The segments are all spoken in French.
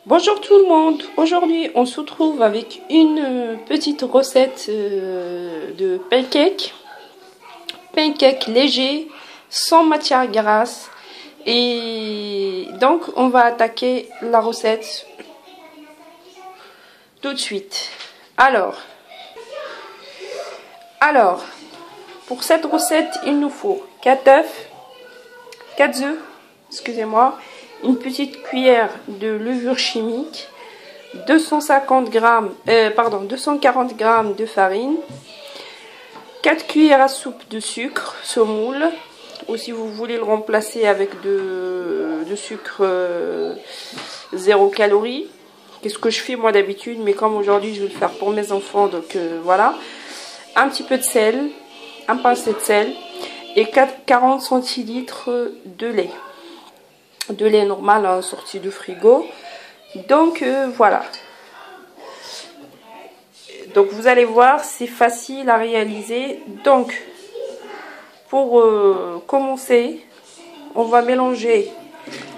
Bonjour tout le monde, aujourd'hui on se retrouve avec une petite recette de pancake. Pancake léger, sans matière grasse. Et donc on va attaquer la recette tout de suite. Alors, pour cette recette il nous faut 4 œufs, 4 œufs, excusez-moi, une petite cuillère de levure chimique, 240 g de farine, 4 cuillères à soupe de sucre semoule, ou si vous voulez le remplacer avec de sucre 0 calories. Qu'est-ce que je fais moi d'habitude, mais comme aujourd'hui je vais le faire pour mes enfants, donc voilà. Un petit peu de sel, un pincé de sel et 40 centilitres de lait. De lait normal hein, sorti du frigo. Donc voilà. Donc vous allez voir, c'est facile à réaliser. Donc pour commencer, on va mélanger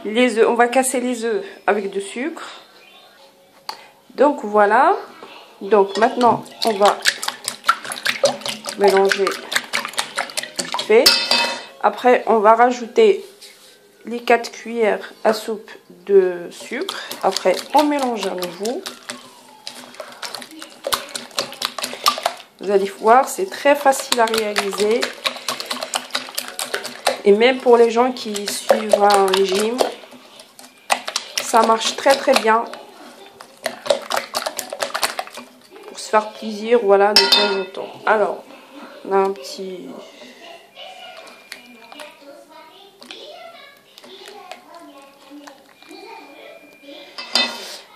les œufs, on va casser les œufs avec du sucre. Donc voilà. Donc maintenant on va mélanger vite fait. Après on va rajouter les 4 cuillères à soupe de sucre. Après on mélange à nouveau. Vous allez voir, c'est très facile à réaliser. Et même pour les gens qui suivent un régime, ça marche très très bien. Pour se faire plaisir, voilà, de temps en temps. Alors, on a un petit...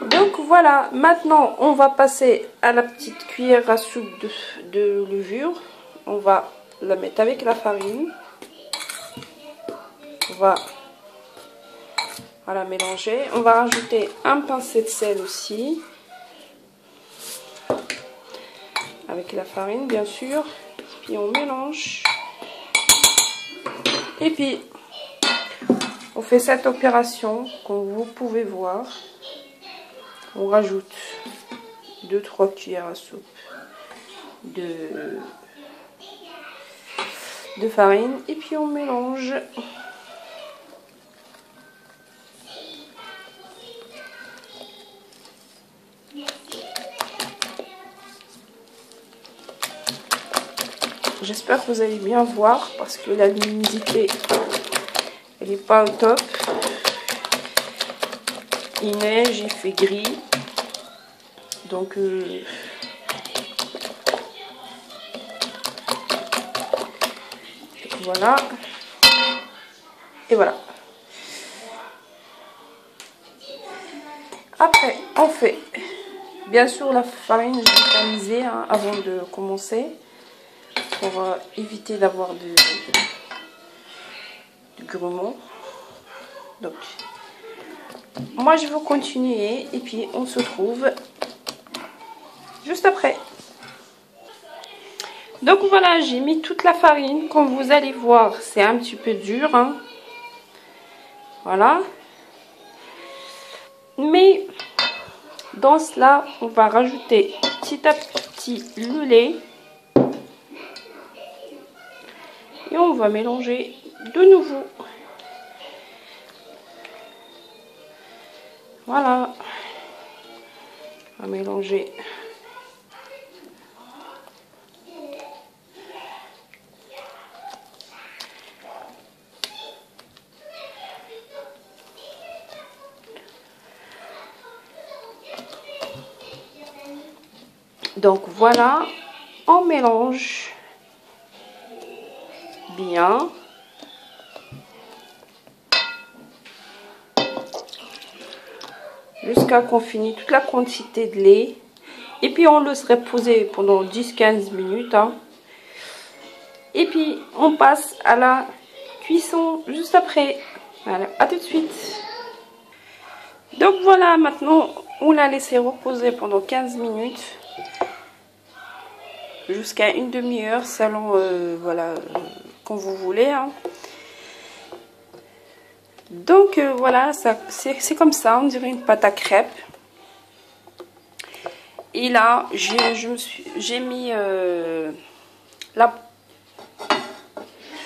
Donc voilà, maintenant on va passer à la petite cuillère à soupe de levure. On va la mettre avec la farine. On va mélanger. On va rajouter un pincé de sel aussi. Avec la farine bien sûr. Puis on mélange. Et puis on fait cette opération comme vous pouvez voir. On rajoute 2-3 cuillères à soupe de farine. Et puis on mélange. J'espère que vous allez bien voir parce que la luminosité elle n'est pas au top. Il neige, il fait gris. Donc voilà. Et voilà. Après on fait bien sûr la farine, je vais tamiser hein, avant de commencer. Pour éviter d'avoir du grumeau. Donc, moi je vais continuer et puis on se trouve juste après. Donc voilà, j'ai mis toute la farine. Comme vous allez voir, c'est un petit peu dur. Hein. Voilà. Mais dans cela, on va rajouter petit à petit le lait. Et on va mélanger de nouveau. Voilà. On va mélanger. Donc voilà, on mélange bien. Jusqu'à qu'on finisse toute la quantité de lait. Et puis on laisse reposer pendant 10-15 minutes. Hein. Et puis on passe à la cuisson juste après. Voilà, à tout de suite. Donc voilà, maintenant on l'a laissé reposer pendant 15 minutes. Jusqu'à une demi-heure selon voilà, comme vous voulez. Hein. Donc voilà, c'est comme ça, on dirait une pâte à crêpes. Et là, j'ai mis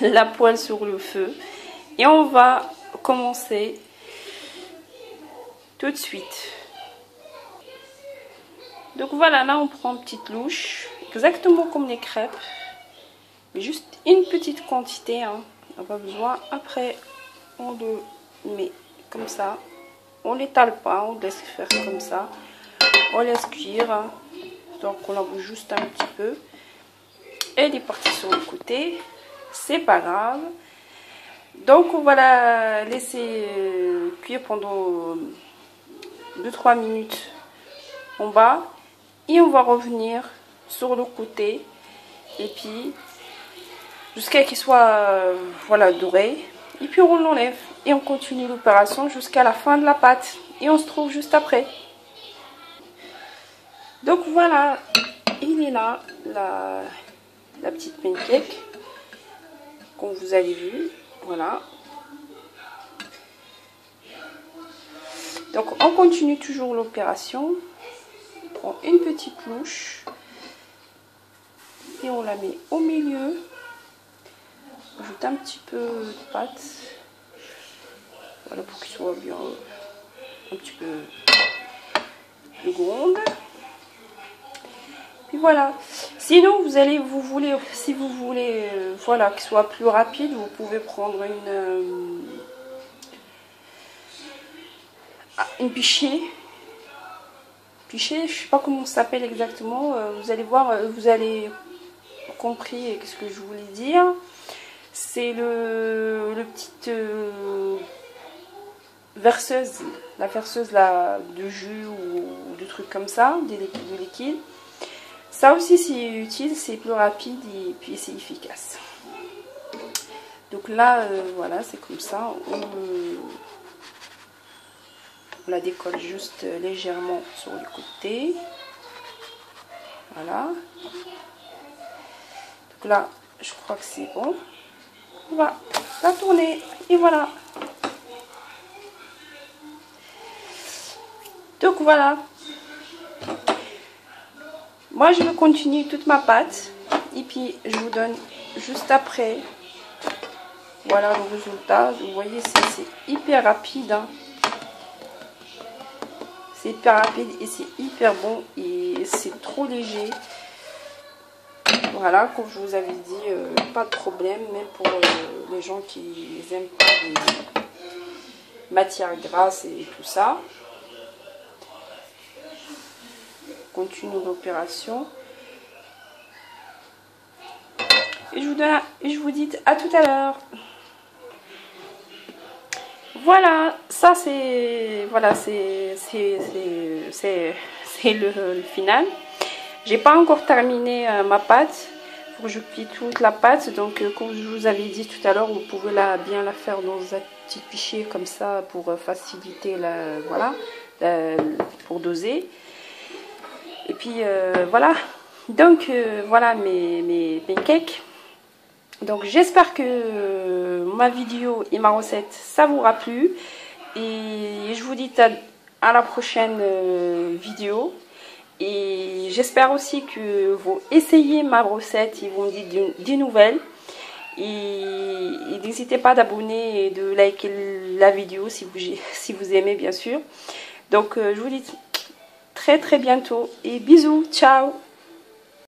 la poêle sur le feu. Et on va commencer tout de suite. Donc voilà, là on prend une petite louche, exactement comme les crêpes. Mais juste une petite quantité, hein. On n'a pas besoin. Après, on le met comme ça. On l'étale pas, on laisse faire comme ça. On laisse cuire. Hein. Donc on la bouge juste un petit peu. Elle est partie sur le côté. C'est pas grave. Donc on va la laisser cuire pendant 2-3 minutes en bas. Et on va revenir sur le côté. Et puis jusqu'à qu'il soit voilà, doré. Et puis on l'enlève. Et on continue l'opération jusqu'à la fin de la pâte. Et on se trouve juste après. Donc voilà, il est là, la petite pancake, comme vous avez vu. Voilà. Donc on continue toujours l'opération. On prend une petite louche. Et on la met au milieu. On ajoute un petit peu de pâte. Voilà, pour qu'il soit bien un petit peu plus grande. Puis voilà. Sinon, si vous voulez, voilà, qu'il soit plus rapide, vous pouvez prendre une pichée. Pichée, je sais pas comment ça s'appelle exactement. Vous allez voir, vous allez compris ce que je voulais dire. C'est le petite verseuse, la verseuse là, de jus ou de trucs comme ça, du liquide. Ça aussi c'est utile, c'est plus rapide et puis c'est efficace. Donc là, voilà, c'est comme ça. On la décolle juste légèrement sur le côté. Voilà. Donc là, je crois que c'est bon. On va la tourner et voilà. Donc voilà. Moi je vais continuer toute ma pâte et puis je vous donne juste après. Voilà le résultat. Vous voyez, c'est hyper rapide. Hein. C'est hyper rapide et c'est hyper bon et c'est trop léger. Voilà, comme je vous avais dit, pas de problème, même pour les gens qui n'aiment pas les matières grasses et tout ça. Continue l'opération. Et je vous dis à tout à l'heure. Voilà, ça c'est le final. J'ai pas encore terminé ma pâte. Il faut que je cuise toute la pâte. Donc comme je vous avais dit tout à l'heure, vous pouvez bien la faire dans un petit pichier comme ça pour faciliter pour doser. Et puis voilà. Donc voilà mes pancakes. Donc j'espère que ma vidéo et ma recette ça vous aura plu. Et je vous dis à la prochaine vidéo. Et j'espère aussi que vous essayez ma recette et vous me dites des nouvelles. Et n'hésitez pas d'abonner et de liker la vidéo si vous aimez bien sûr. Donc je vous dis très bientôt et bisous, ciao.